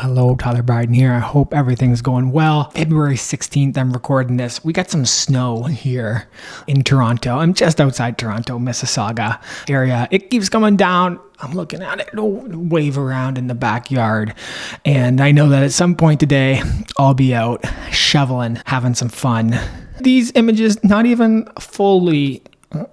Hello, Tyler Bryden here. I hope everything's going well. February 16th, I'm recording this. We got some snow here in Toronto. I'm just outside Toronto, Mississauga area. It keeps coming down. I'm looking at it wave around in the backyard. And I know that at some point today, I'll be out shoveling, having some fun. These images, not even fully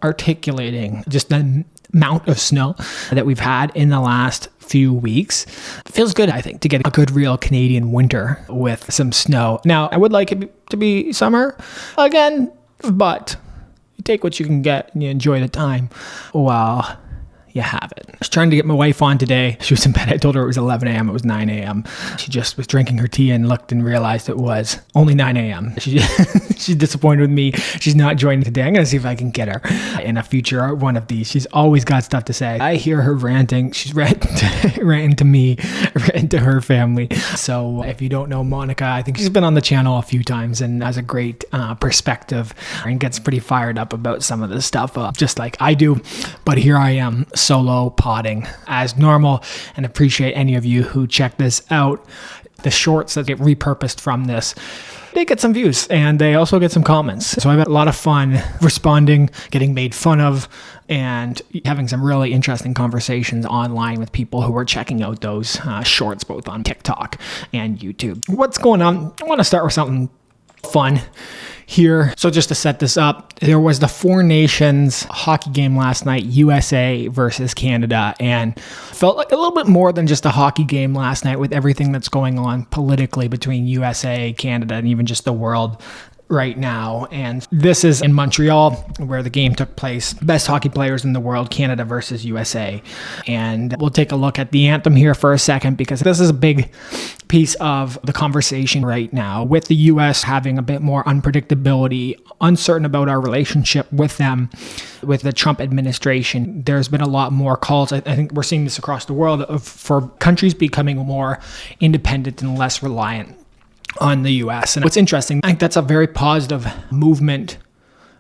articulating just the amount of snow that we've had in the last few weeks. It feels good, I think, to get a good real Canadian winter with some snow. Now, I would like it to be summer again, but you take what you can get and you enjoy the time while you have it. I was trying to get my wife on today. She was in bed. I told her it was 11 a.m. It was 9 a.m. She just was drinking her tea and looked and realized it was only 9 a.m. She's disappointed with me. She's not joining today. I'm going to see if I can get her in a future one of these. She's always got stuff to say. I hear her ranting. She's ranting to me, ranting to her family. So if you don't know Monica, I think she's been on the channel a few times and has a great perspective and gets pretty fired up about some of this stuff, just like I do. But here I am, solo potting as normal, and appreciate any of you who check this out. The shorts that get repurposed from this, they get some views and they also get some comments. So I've had a lot of fun responding, getting made fun of, and having some really interesting conversations online with people who are checking out those shorts both on TikTok and YouTube. What's going on? I want to start with something fun here. So just to set this up, there was the Four Nations hockey game last night, USA versus Canada, and felt like a little bit more than just a hockey game last night with everything that's going on politically between USA, Canada, and even just the world right now. And this is in Montreal where the game took place. Best hockey players in the world, Canada versus USA. And we'll take a look at the anthem here for a second, because this is a big piece of the conversation right now, with the US having a bit more unpredictability, uncertain about our relationship with them, with the Trump administration. There's been a lot more calls. I think we're seeing this across the world for countries becoming more independent and less reliant on the US. And what's interesting, I think that's a very positive movement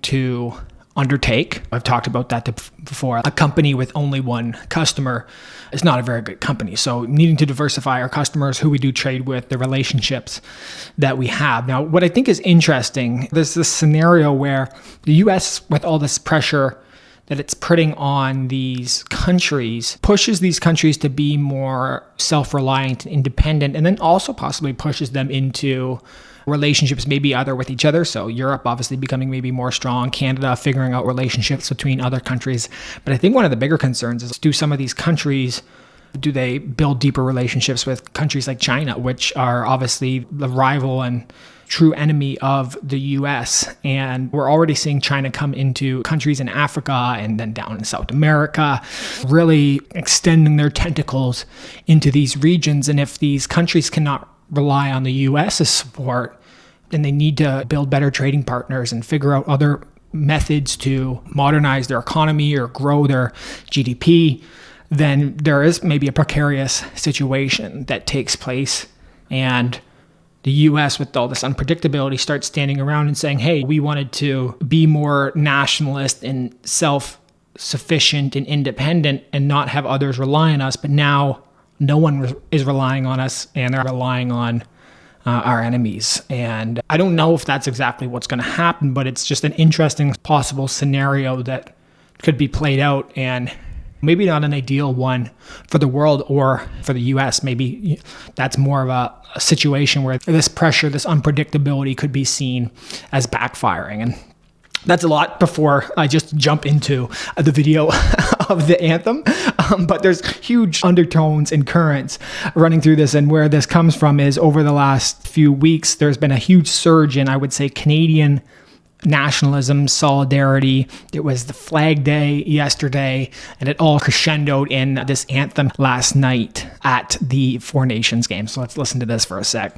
to undertake. I've talked about that before. A company with only one customer is not a very good company. So needing to diversify our customers, who we do trade with, the relationships that we have. Now, what I think is interesting, there's this scenario where the US, with all this pressure that it's putting on these countries, pushes these countries to be more self-reliant and independent, and then also possibly pushes them into relationships maybe either with each other. So Europe obviously becoming maybe more strong, Canada figuring out relationships between other countries. But I think one of the bigger concerns is, do some of these countries, do they build deeper relationships with countries like China, which are obviously the rival and true enemy of the US? And we're already seeing China come into countries in Africa and then down in South America, really extending their tentacles into these regions. And if these countries cannot rely on the US's support, then they need to build better trading partners and figure out other methods to modernize their economy or grow their GDP. Then there is maybe a precarious situation that takes place, and the US, with all this unpredictability, starts standing around and saying, hey, we wanted to be more nationalist and self-sufficient and independent and not have others rely on us, but now no one is relying on us and they're relying on our enemies. And I don't know if that's exactly what's going to happen, but it's just an interesting possible scenario that could be played out, and maybe not an ideal one for the world or for the US. Maybe that's more of a situation where this pressure, this unpredictability could be seen as backfiring. And that's a lot before I just jump into the video of the anthem. But there's huge undertones and currents running through this. And where this comes from is, over the last few weeks, there's been a huge surge in, I would say, Canadian nationalism, solidarity. It was the Flag Day yesterday, and it all crescendoed in this anthem last night at the Four Nations game. So let's listen to this for a sec.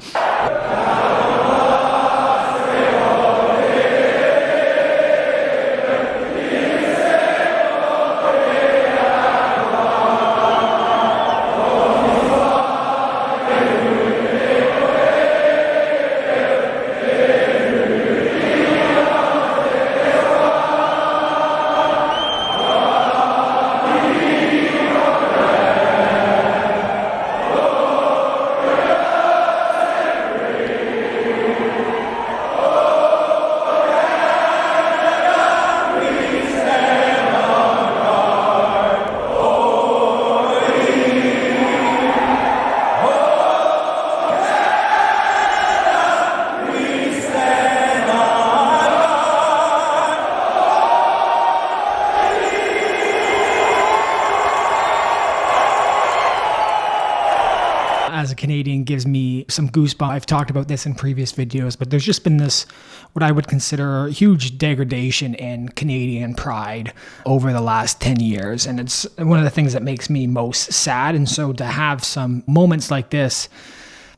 Canadian gives me some goosebumps. I've talked about this in previous videos, but there's just been this, what I would consider huge degradation in Canadian pride over the last 10 years. And it's one of the things that makes me most sad. And so to have some moments like this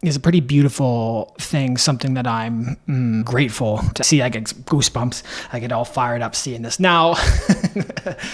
is a pretty beautiful thing, something that I'm grateful to see. I get goosebumps. I get all fired up seeing this. Now,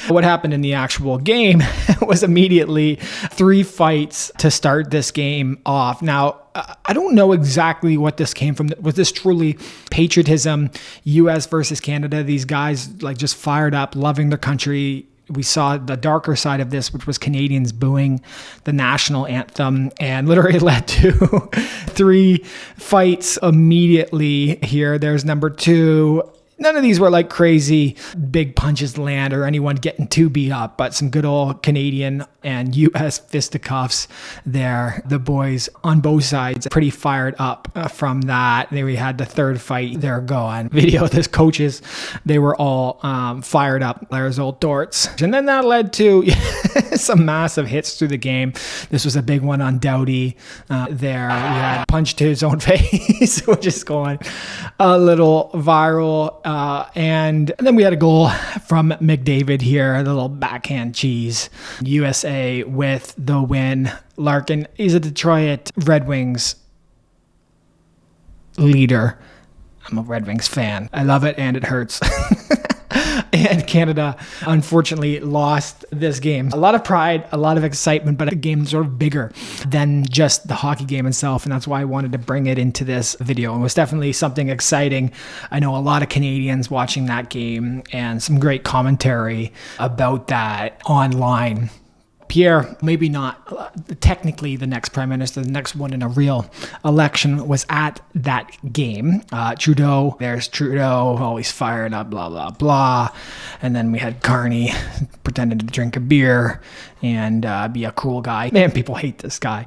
what happened in the actual game was immediately 3 fights to start this game off. Now, I don't know exactly what this came from. Was this truly patriotism, US versus Canada? These guys like just fired up, loving their country. We saw the darker side of this, which was Canadians booing the national anthem, and literally led to 3 fights immediately here. There's number 2. None of these were like crazy big punches land or anyone getting too beat up, but some good old Canadian and US fisticuffs there. The boys on both sides pretty fired up from that. Then we had the 3rd fight there going. Video of those coaches, they were all fired up. There's old Dorts. And then that led to some massive hits through the game. This was a big one on Doughty there. We had punch to his own face, which is going a little viral. And then we had a goal from McDavid here, the little backhand cheese. USA with the win. Larkin is a Detroit Red Wings leader. I'm a Red Wings fan. I love it and it hurts. And Canada, unfortunately, lost this game. A lot of pride, a lot of excitement, but a game sort of bigger than just the hockey game itself. And that's why I wanted to bring it into this video. It was definitely something exciting. I know a lot of Canadians watching that game and some great commentary about that online. Pierre, maybe not technically the next prime minister, the next one in a real election, was at that game. Trudeau, there's Trudeau, always fired up, blah, blah, blah. And then we had Carney pretending to drink a beer and be a cool guy. Man, people hate this guy.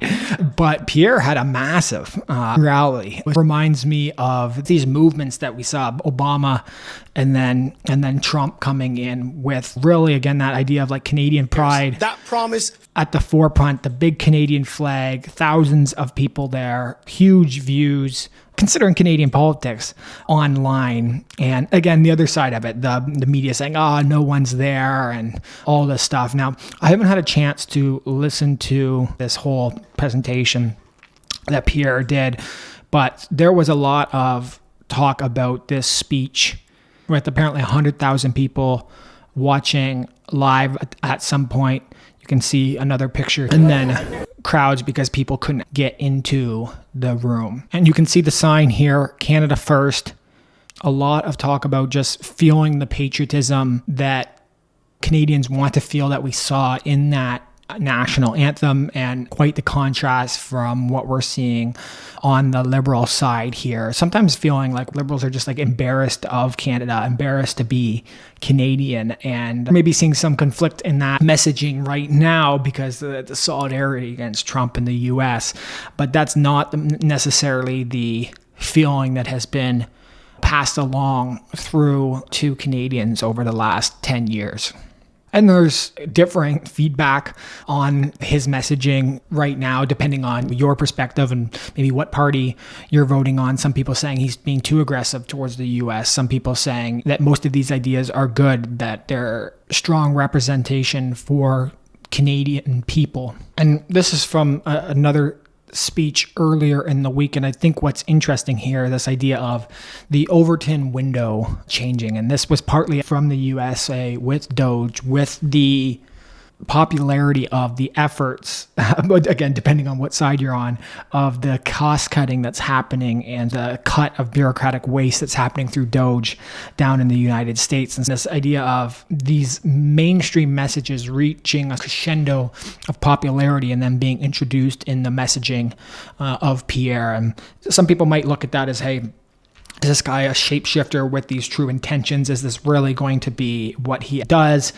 But Pierre had a massive rally. It reminds me of these movements that we saw, Obama and then Trump coming in with really, again, that idea of like Canadian pride. That promise at the forefront, the big Canadian flag, thousands of people there, huge views, considering Canadian politics online. And again, the other side of it, the media saying, oh, no one's there and all this stuff. Now, I haven't had a chance to listen to this whole presentation that Pierre did, but there was a lot of talk about this speech with apparently 100,000 people watching live at some point. You can see another picture, and then crowds because people couldn't get into the room. And you can see the sign here, Canada First. A lot of talk about just feeling the patriotism that Canadians want to feel that we saw in that national anthem, and quite the contrast from what we're seeing on the liberal side here. Sometimes feeling like liberals are just like embarrassed of Canada, embarrassed to be Canadian, and maybe seeing some conflict in that messaging right now because the solidarity against Trump in the US. But that's not necessarily the feeling that has been passed along through to Canadians over the last 10 years. And there's differing feedback on his messaging right now, depending on your perspective and maybe what party you're voting on. Some people saying he's being too aggressive towards the US. Some people saying that most of these ideas are good, that they're strong representation for Canadian people. And this is from another speech earlier in the week. And I think what's interesting here, this idea of the Overton window changing. And this was partly from the USA with Doge, with the popularity of the efforts, but again, depending on what side you're on, of the cost cutting that's happening and the cut of bureaucratic waste that's happening through Doge down in the United States. And this idea of these mainstream messages reaching a crescendo of popularity and then being introduced in the messaging of Pierre. And some people might look at that as, hey, is this guy a shapeshifter with these true intentions? Is this really going to be what he does?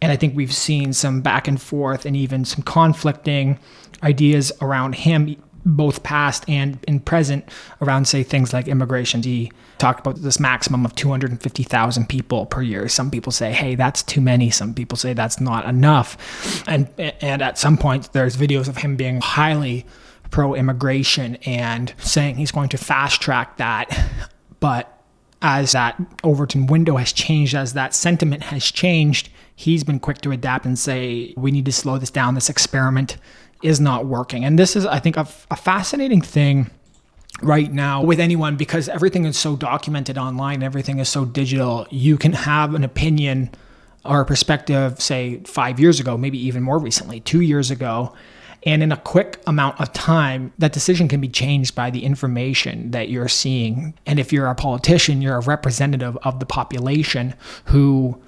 And I think we've seen some back and forth and even some conflicting ideas around him, both past and in present, around, say, things like immigration. He talked about this maximum of 250,000 people per year. Some people say, hey, that's too many. Some people say that's not enough. And at some point, there's videos of him being highly pro-immigration and saying he's going to fast track that. But as that Overton window has changed, as that sentiment has changed, he's been quick to adapt and say, we need to slow this down. This experiment is not working. And this is, I think, a fascinating thing right now with anyone, because everything is so documented online, everything is so digital. You can have an opinion or a perspective, say 5 years ago, maybe even more recently, 2 years ago, and in a quick amount of time, that decision can be changed by the information that you're seeing. And if you're a politician, you're a representative of the population who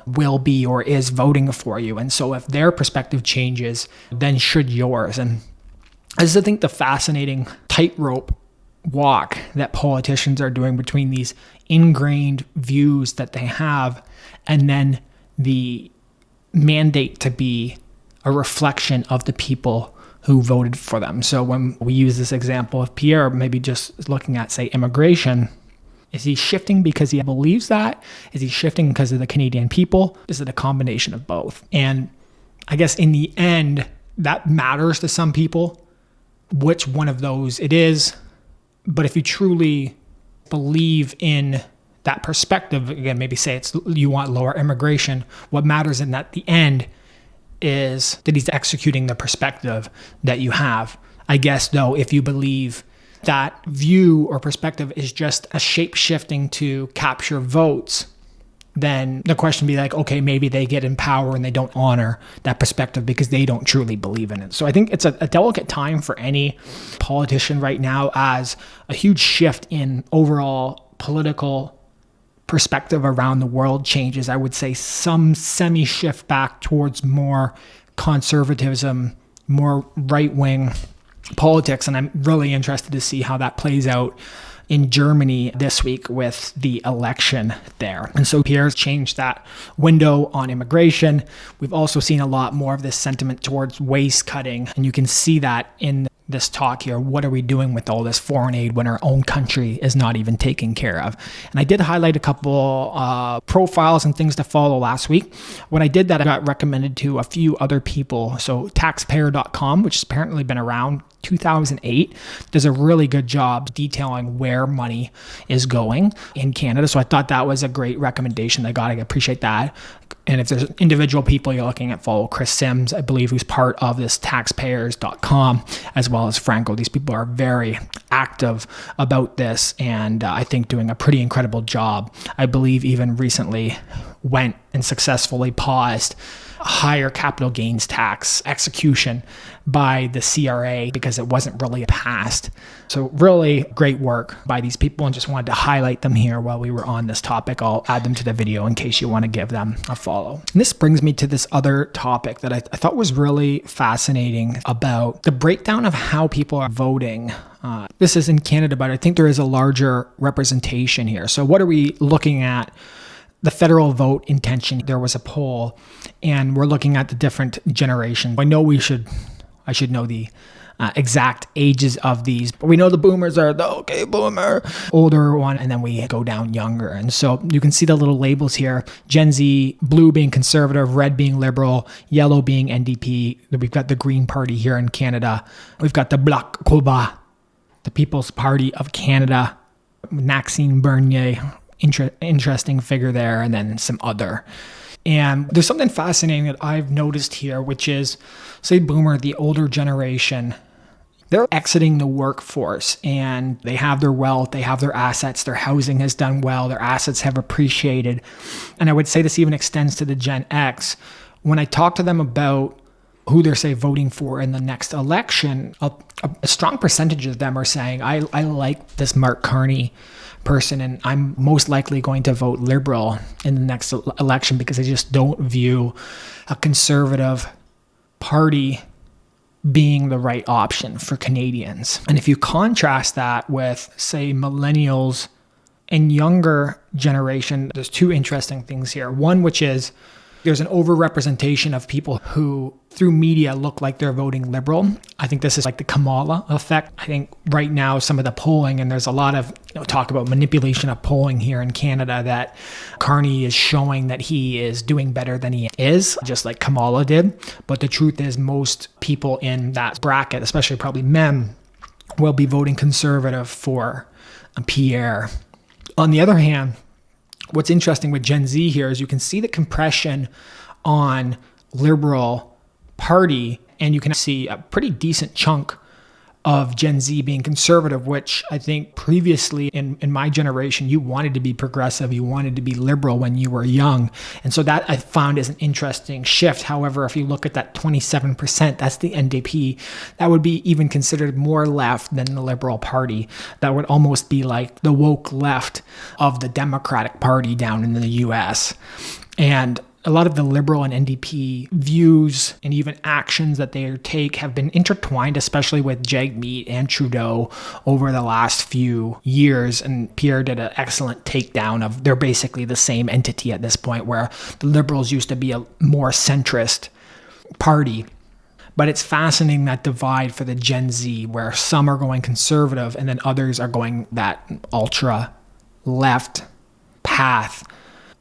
will be or is voting for you. And so if their perspective changes, then should yours. And this is, I think, the fascinating tightrope walk that politicians are doing between these ingrained views that they have and then the mandate to be a reflection of the people who voted for them. So when we use this example of Pierre, maybe just looking at, say, immigration, is he shifting because he believes that? Is he shifting because of the Canadian people? Is it a combination of both? And I guess in the end, that matters to some people, which one of those it is. But if you truly believe in that perspective, again, maybe say it's you want lower immigration, what matters in at the end is that he's executing the perspective that you have. I guess, though, if you believe that view or perspective is just a shape-shifting to capture votes, then the question would be like, okay, maybe they get in power and they don't honor that perspective because they don't truly believe in it. So I think it's a delicate time for any politician right now, as a huge shift in overall political perspective around the world changes. I would say some semi-shift back towards more conservatism, more right-wing politics. And I'm really interested to see how that plays out in Germany this week with the election there. And so Pierre's changed that window on immigration. We've also seen a lot more of this sentiment towards waste cutting. And you can see that in this talk here. What are we doing with all this foreign aid when our own country is not even taken care of? And I did highlight a couple profiles and things to follow last week. When I did that, I got recommended to a few other people. So taxpayer.com, which has apparently been around 2008, does a really good job detailing where money is going in Canada. So I thought that was a great recommendation. I appreciate that. And if there's individual people you're looking at, follow Chris Sims, I believe, who's part of this taxpayers.com, as well as Franco. These people are very active about this and I think doing a pretty incredible job. I believe even recently went and successfully paused higher capital gains tax execution by the CRA because it wasn't really passed. So really great work by these people, and just wanted to highlight them here while we were on this topic. I'll add them to the video in case you want to give them a follow. And this brings me to this other topic that I thought was really fascinating about the breakdown of how people are voting. This is in Canada, but I think there is a larger representation here. So what are we looking at? The federal vote intention. There was a poll, and we're looking at the different generations. I should know the exact ages of these, but we know the boomers are the okay boomer, older one, and then we go down younger. And so you can see the little labels here: Gen Z, blue being conservative, red being liberal, yellow being NDP. We've got the Green Party here in Canada. We've got the Bloc Québécois, the People's Party of Canada, Maxime Bernier. Interesting figure there, and then some other. And there's something fascinating that I've noticed here, which is, say, boomer, the older generation, they're exiting the workforce and they have their wealth, they have their assets, their housing has done well, their assets have appreciated. And I would say this even extends to the Gen X. When I talk to them about who they're, say, voting for in the next election, a strong percentage of them are saying, I like this Mark Carney person, and I'm most likely going to vote Liberal in the next election because I just don't view a conservative party being the right option for Canadians. And if you contrast that with, say, millennials and younger generation, there's two interesting things here. One, which is there's an overrepresentation of people who through media look like they're voting Liberal. I think this is like the Kamala effect. I think right now some of the polling, and there's a lot of talk about manipulation of polling here in Canada, that Carney is showing that he is doing better than he is, just like Kamala did. But the truth is most people in that bracket, especially probably men, will be voting conservative for Pierre. On the other hand, what's interesting with Gen Z here is you can see the compression on Liberal Party, and you can see a pretty decent chunk of Gen Z being conservative, which I think previously in my generation, you wanted to be progressive, you wanted to be liberal when you were young. And so that I found is an interesting shift. However, if you look at that 27%, that's the NDP, that would be even considered more left than the Liberal Party. That would almost be like the woke left of the Democratic Party down in the US. And a lot of the Liberal and NDP views and even actions that they take have been intertwined, especially with Jagmeet and Trudeau over the last few years. And Pierre did an excellent takedown of they're basically the same entity at this point, where the Liberals used to be a more centrist party. But it's fascinating, that divide for the Gen Z, where some are going conservative and then others are going that ultra left path.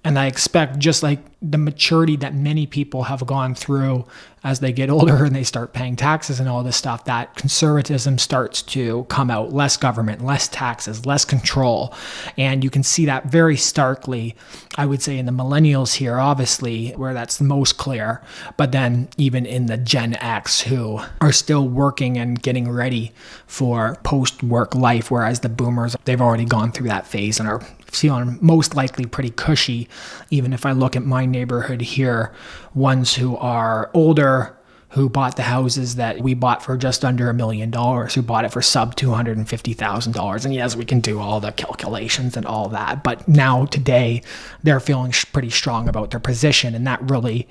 And I expect, just like the maturity that many people have gone through as they get older and they start paying taxes and all this stuff, that conservatism starts to come out. Less government, less taxes, less control. And you can see that very starkly, I would say, in the millennials here, obviously, where that's the most clear. But then even in the Gen X, who are still working and getting ready for post-work life, whereas the boomers, they've already gone through that phase and are feeling most likely pretty cushy. Even if I look at my neighborhood here, ones who are older, who bought the houses that we bought for just under $1 million, who bought it for sub $250,000. And yes, we can do all the calculations and all that. But now today, they're feeling pretty strong about their position. And that really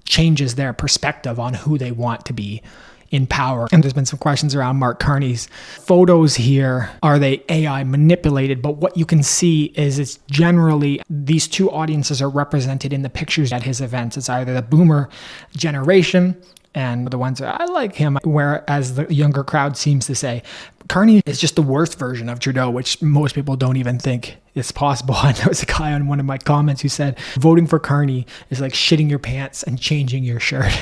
changes their perspective on who they want to be in power. And there's been some questions around Mark Carney's photos here. Are they AI manipulated? But what you can see is it's generally these two audiences are represented in the pictures at his events. It's either the boomer generation and the ones that I like him, whereas the younger crowd seems to say Carney is just the worst version of Trudeau, which most people don't even think is possible. And there was a guy on one of my comments who said, voting for Carney is like shitting your pants and changing your shirt.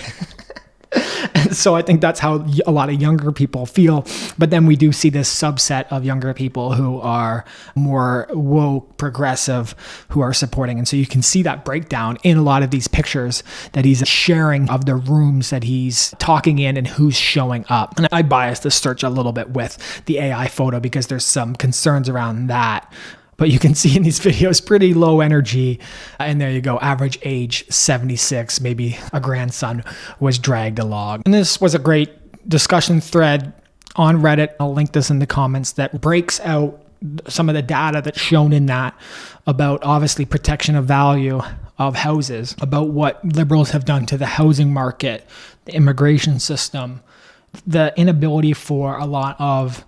And so I think that's how a lot of younger people feel. But then we do see this subset of younger people who are more woke, progressive, who are supporting. And so you can see that breakdown in a lot of these pictures that he's sharing of the rooms that he's talking in and who's showing up. And I biased the search a little bit with the AI photo because there's some concerns around that. But you can see in these videos, pretty low energy. And there you go, average age 76, maybe a grandson was dragged along. And this was a great discussion thread on Reddit. I'll link this in the comments, that breaks out some of the data that's shown in that about obviously protection of value of houses, about what liberals have done to the housing market, the immigration system, the inability for a lot of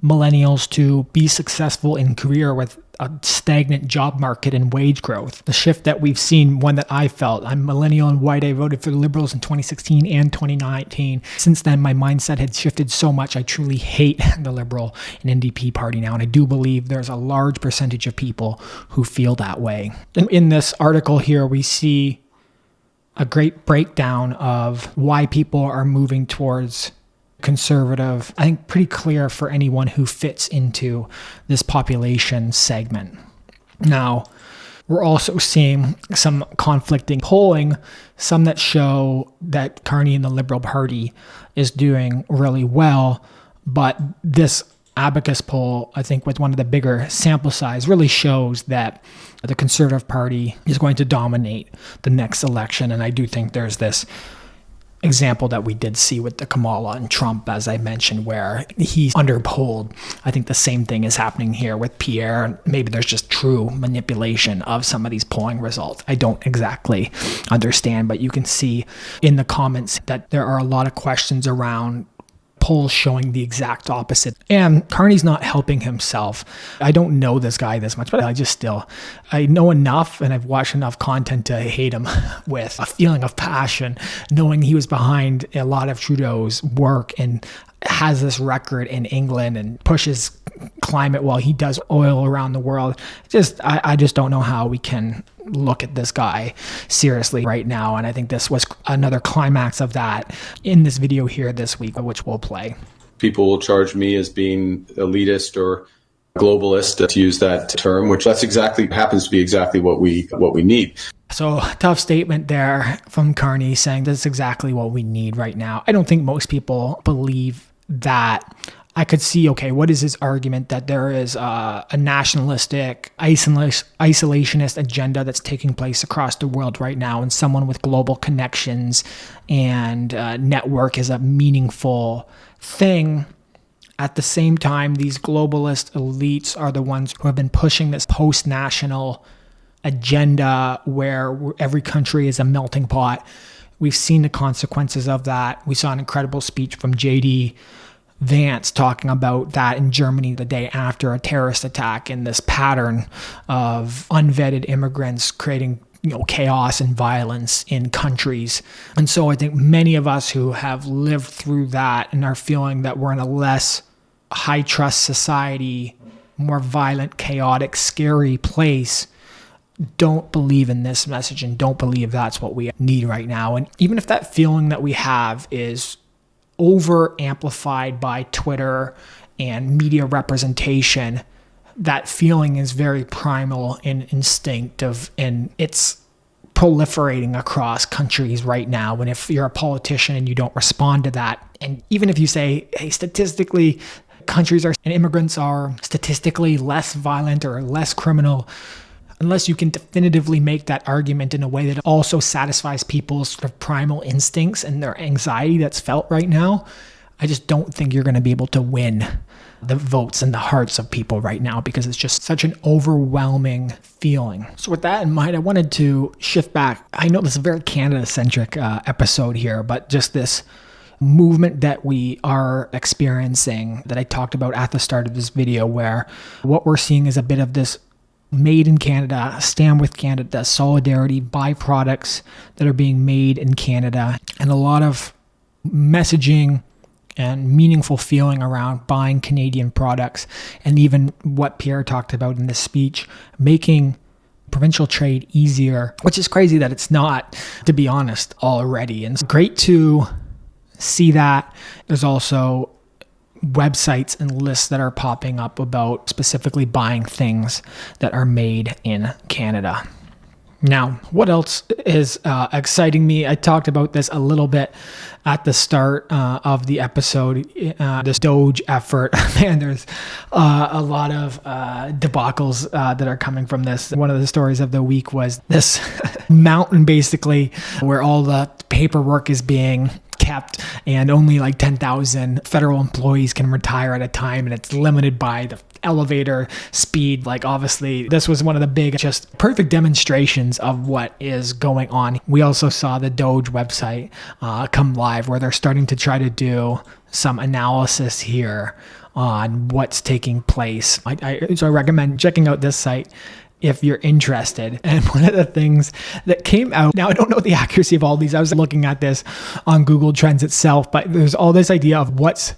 millennials to be successful in career with a stagnant job market and wage growth. The shift that we've seen, one that I felt, I'm millennial and white, I voted for the Liberals in 2016 and 2019. Since then, my mindset had shifted so much, I truly hate the Liberal and NDP party now. And I do believe there's a large percentage of people who feel that way. In this article here, we see a great breakdown of why people are moving towards conservative. I think pretty clear for anyone who fits into this population segment. Now, we're also seeing some conflicting polling, some that show that Carney and the Liberal Party is doing really well, but this Abacus poll, I think with one of the bigger sample size, really shows that the Conservative Party is going to dominate the next election. And I do think there's this example that we did see with the Kamala and Trump, as I mentioned, where he's underpolled. I think the same thing is happening here with Pierre. Maybe there's just true manipulation of some of these polling results. I don't exactly understand, but you can see in the comments that there are a lot of questions around polls showing the exact opposite. And Carney's not helping himself. I don't know this guy this much, but I know enough and I've watched enough content to hate him with a feeling of passion, knowing he was behind a lot of Trudeau's work and has this record in England and pushes climate while he does oil around the world. I just don't know how we can look at this guy seriously right now. And I think this was another climax of that in this video here this week, which we'll play. People will charge me as being elitist or globalist, to use that term, which happens to be exactly what we need. So tough statement there from Carney, saying that's exactly what we need right now. I don't think most people believe that. I could see, okay, what is his argument that there is a nationalistic, isolationist agenda that's taking place across the world right now, and someone with global connections and network is a meaningful thing. At the same time, these globalist elites are the ones who have been pushing this post-national agenda where every country is a melting pot. We've seen the consequences of that. We saw an incredible speech from J.D. Vance talking about that in Germany the day after a terrorist attack, and this pattern of unvetted immigrants creating chaos and violence in countries. And so I think many of us who have lived through that and are feeling that we're in a less high trust society, more violent, chaotic, scary place, don't believe in this message and don't believe that's what we need right now. And even if that feeling that we have is over amplified by Twitter and media representation, that feeling is very primal and instinctive, and it's proliferating across countries right now. And if you're a politician and you don't respond to that, and even if you say, hey, statistically, countries and immigrants are statistically less violent or less criminal, unless you can definitively make that argument in a way that also satisfies people's sort of primal instincts and their anxiety that's felt right now, I just don't think you're going to be able to win the votes and the hearts of people right now, because it's just such an overwhelming feeling. So with that in mind, I wanted to shift back. I know this is a very Canada-centric episode here, but just this movement that we are experiencing that I talked about at the start of this video, where what we're seeing is a bit of this made in Canada, stand with Canada, solidarity, byproducts that are being made in Canada, and a lot of messaging and meaningful feeling around buying Canadian products, and even what Pierre talked about in this speech, making provincial trade easier, which is crazy that it's not, to be honest, already. And it's great to see that. There's also websites and lists that are popping up about specifically buying things that are made in Canada. Now, what else is exciting me? I talked about this a little bit at the start of the episode, this Doge effort. Man, there's a lot of debacles that are coming from this. One of the stories of the week was this mountain, basically, where all the paperwork is being kept, and only like 10,000 federal employees can retire at a time, and it's limited by the elevator speed. Like, obviously, this was one of the big, just perfect demonstrations of what is going on. We also saw the Doge website come live, where they're starting to try to do some analysis here on what's taking place. So I recommend checking out this site if you're interested. And one of the things that came out, now I don't know the accuracy of all these, I was looking at this on Google Trends itself, but there's all this idea of what's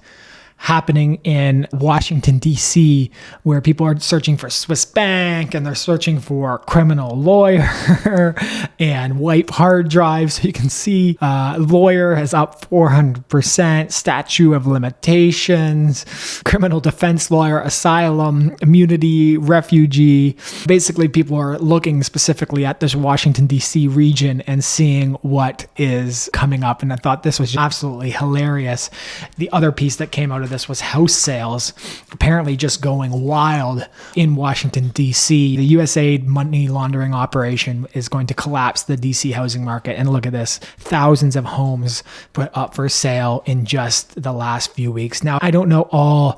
happening in Washington, D.C., where people are searching for Swiss bank, and they're searching for criminal lawyer and wipe hard drives. So you can see lawyer has up 400%, statute of limitations, criminal defense lawyer, asylum, immunity, refugee. Basically, people are looking specifically at this Washington, D.C. region and seeing what is coming up. And I thought this was absolutely hilarious. The other piece that came out of this was house sales apparently just going wild in Washington, D.C. The USAID money laundering operation is going to collapse the D.C. housing market. And look at this, thousands of homes put up for sale in just the last few weeks. Now, I don't know all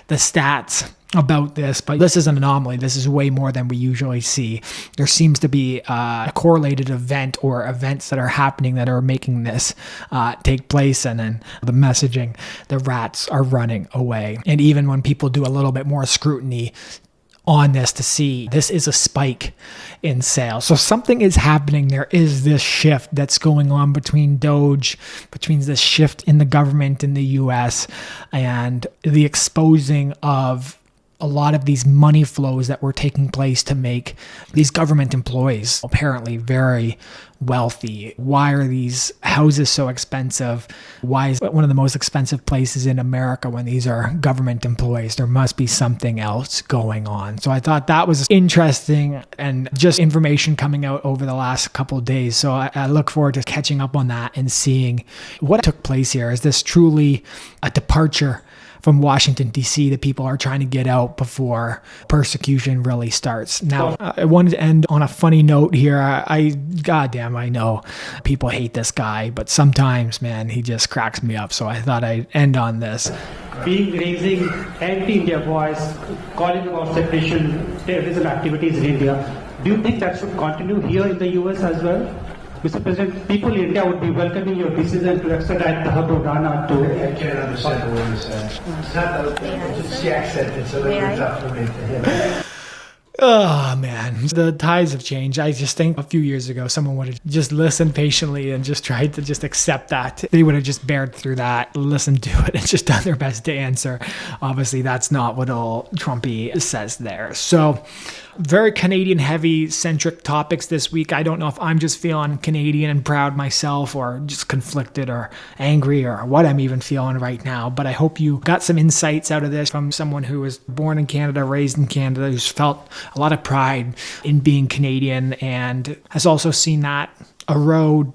the stats about this, but this is an anomaly. This is way more than we usually see. There seems to be a correlated event or events that are happening that are making this take place, and then the messaging, the rats are running away. And even when people do a little bit more scrutiny on this to see, this is a spike in sales. So something is happening. There is this shift that's going on between Doge, between this shift in the government in the US, and the exposing of a lot of these money flows that were taking place to make these government employees apparently very wealthy. Why are these houses so expensive? Why is it one of the most expensive places in America when these are government employees? There must be something else going on. So I thought that was interesting and just information coming out over the last couple of days. So I look forward to catching up on that and seeing what took place here. Is this truly a departure from Washington, D.C. that people are trying to get out before persecution really starts? Now, I wanted to end on a funny note here. Goddamn, I know people hate this guy, but sometimes, man, he just cracks me up. So I thought I'd end on this. Raising anti-India voice, calling about separation, terrorism activities in India. Do you think that should continue here in the US as well? Mr. President, people in India would be welcoming your decision to extradite the Hubble Rana to... I can't understand what you're saying. It's not the accent, it's a little tough for me to hear. Oh, man. The tides have changed. I just think a few years ago, someone would have just listened patiently and just tried to just accept that. They would have just bared through that, listened to it, and just done their best to answer. Obviously, that's not what old Trumpy says there. So, very Canadian-heavy centric topics this week. I don't know if I'm just feeling Canadian and proud myself or just conflicted or angry or what I'm even feeling right now. But I hope you got some insights out of this from someone who was born in Canada, raised in Canada, who's felt a lot of pride in being Canadian and has also seen that erode,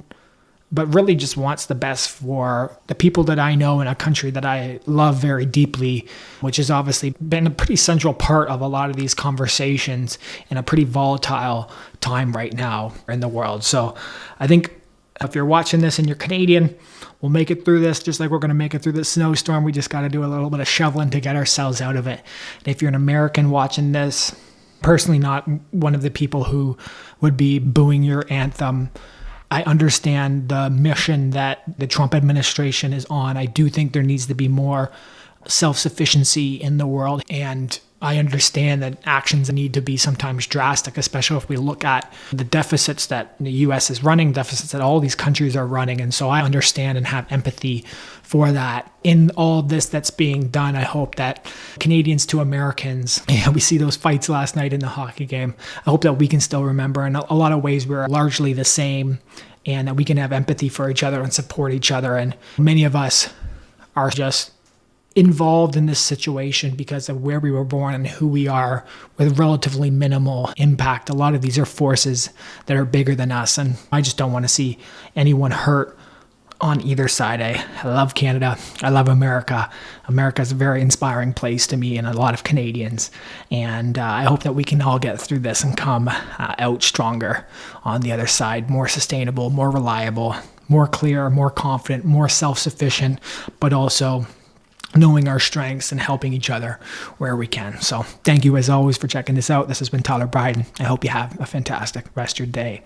but really just wants the best for the people that I know in a country that I love very deeply, which has obviously been a pretty central part of a lot of these conversations in a pretty volatile time right now in the world. So I think if you're watching this and you're Canadian, we'll make it through this just like we're going to make it through this snowstorm. We just got to do a little bit of shoveling to get ourselves out of it. And if you're an American watching this, personally not one of the people who would be booing your anthem, I understand the mission that the Trump administration is on. I do think there needs to be more self-sufficiency in the world. And I understand that actions need to be sometimes drastic, especially if we look at the deficits that the U.S. is running, deficits that all these countries are running. And so I understand and have empathy for that. In all this that's being done, I hope that Canadians to Americans, we see those fights last night in the hockey game. I hope that we can still remember in a lot of ways we're largely the same and that we can have empathy for each other and support each other. And many of us are just involved in this situation because of where we were born and who we are with relatively minimal impact. A lot of these are forces that are bigger than us, and I just don't want to see anyone hurt on either side. I love Canada. I love America. America is a very inspiring place to me and a lot of Canadians. And I hope that we can all get through this and come out stronger on the other side, more sustainable, more reliable, more clear, more confident, more self-sufficient, but also knowing our strengths and helping each other where we can. So thank you as always for checking this out. This has been Tyler Bryden. I hope you have a fantastic rest of your day.